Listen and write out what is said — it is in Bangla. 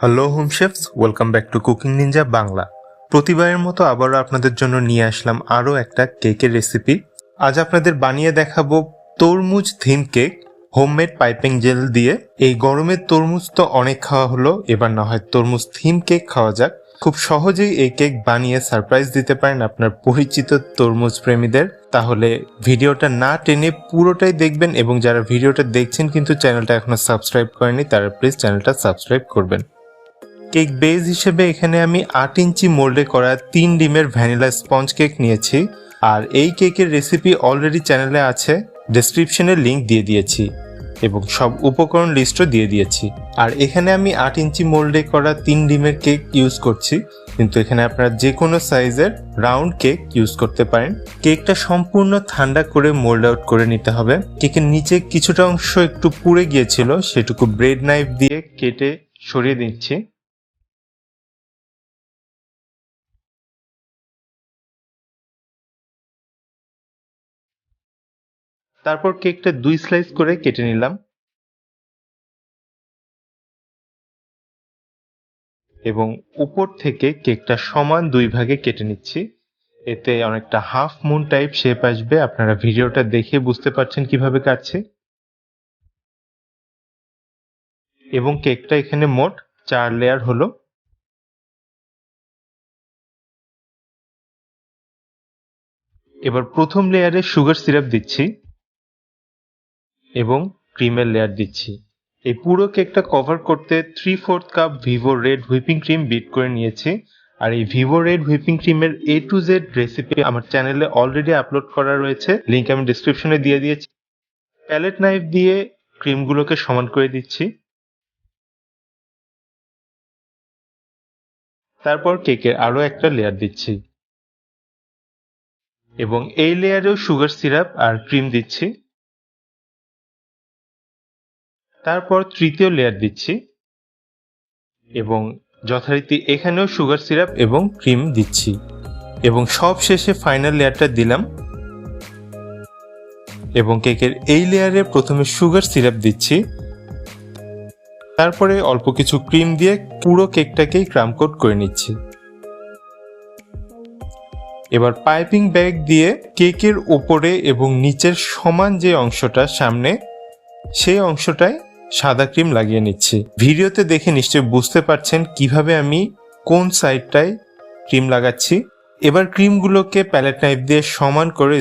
Hello home chefs, welcome back to cooking Ninja Bangla. প্রতিবারের মতো আবারও আপনাদের জন্য নিয়ে আসলাম আরও একটা কেকের রেসিপি। আজ আপনাদের বানিয়ে দেখাবো তরমুজ theme cake homemade piping jail দিয়ে। এই গরমের তরমুজ তো অনেক খাওয়া হলো, এবার না হয় তরমুজ থিম কেক খাওয়া যাক। খুব সহজেই এই কেক বানিয়ে সারপ্রাইজ দিতে পারেন আপনার পরিচিত তরমুজ প্রেমীদের। তাহলে ভিডিওটা না টেনে পুরোটাই দেখবেন, এবং যারা ভিডিওটা দেখছেন কিন্তু চ্যানেলটা এখনো সাবস্ক্রাইব করেনি তারা প্লিজ চ্যানেলটা সাবস্ক্রাইব করবেন। কেক বেস হিসেবে এখানে আমি 8 ইঞ্চি মোল্ডে করা 3 ডিমের ভ্যানিলা স্পঞ্জ কেক নিয়েছি। আর এই কেকের রেসিপি অলরেডি চ্যানেলে আছে, ডেসক্রিপশনে লিংক দিয়ে দিয়েছি এবং সব উপকরণ লিস্টও দিয়ে দিয়েছি। আর এখানে আমি 8 ইঞ্চি মোল্ডে করা 3 ডিমের কেক ইউজ করছি, কিন্তু এখানে আপনারা যে কোনো সাইজের রাউন্ড কেক ইউজ করতে পারেন। কেকটা সম্পূর্ণ ঠান্ডা করে মোল্ড আউট করে নিতে হবে। কেকের নিচে কিছুটা অংশ একটু পুড়ে গিয়েছিল, সেটুকু ব্রেড নাইফ দিয়ে কেটে সরিয়ে দিচ্ছি। তারপর কেকটা 2 স্লাইস করে কেটে নিলাম এবং উপর থেকে কেকটা সমান 2 ভাগে কেটে নিচ্ছি। এতে অনেকটা হাফ মুন টাইপ শেপ আসবে। আপনারা ভিডিওটা দেখে বুঝতে পারছেন কিভাবে কাটছি। এবং কেকটা এখানে মোট 4 লেয়ার হলো। এবার প্রথম লেয়ারে সুগার সিরাপ দিচ্ছি এবং ক্রিমের লেয়ার দিচ্ছি। এই পুরো কেকটা কভার করতে 3/4 cup Vivo red whipping cream bit করে নিয়েছি। আর এই ভিভো রেড হুইপিং ক্রিমের A to Z রেসিপি আমার চ্যানেলে অলরেডি আপলোড করা রয়েছে, লিংক আমি ডিসক্রিপশনে দিয়ে দিয়েছি। প্যালেট নাইফ দিয়ে ক্রিমগুলোকে সমান করে দিচ্ছি। তারপর কেকের আরো একটা লেয়ার দিচ্ছি এবং এই লেয়ারেও সুগার সিরাপ আর ক্রিম দিচ্ছি। তারপর তৃতীয় লেয়ার দিচ্ছি এবং যথারীতি এখানেও সুগার সিরাপ এবং ক্রিম দিচ্ছি এবং সব শেষে ফাইনাল লেয়ারটা দিলাম। এবং কেকের এই লেয়ারে প্রথমে সুগার সিরাপ দিচ্ছি, তারপরে অল্প কিছু ক্রিম দিয়ে পুরো কেকটাকেই ক্রাম কোট করে নিচ্ছি। এবার পাইপিং ব্যাগ দিয়ে কেকের উপরে এবং নিচের সমান যে অংশটা সামনে, সেই অংশটায় সাদা ক্রিম লাগিয়ে নিচ্ছি। ভিডিওতে দেখে নিশ্চয়ই বুঝতে পারছেন কিভাবে আমি কোন সাইডটায় ক্রিম লাগাচ্ছি। এবার ক্রিমগুলোকে প্যালেট নাইফ দিয়ে সমান করে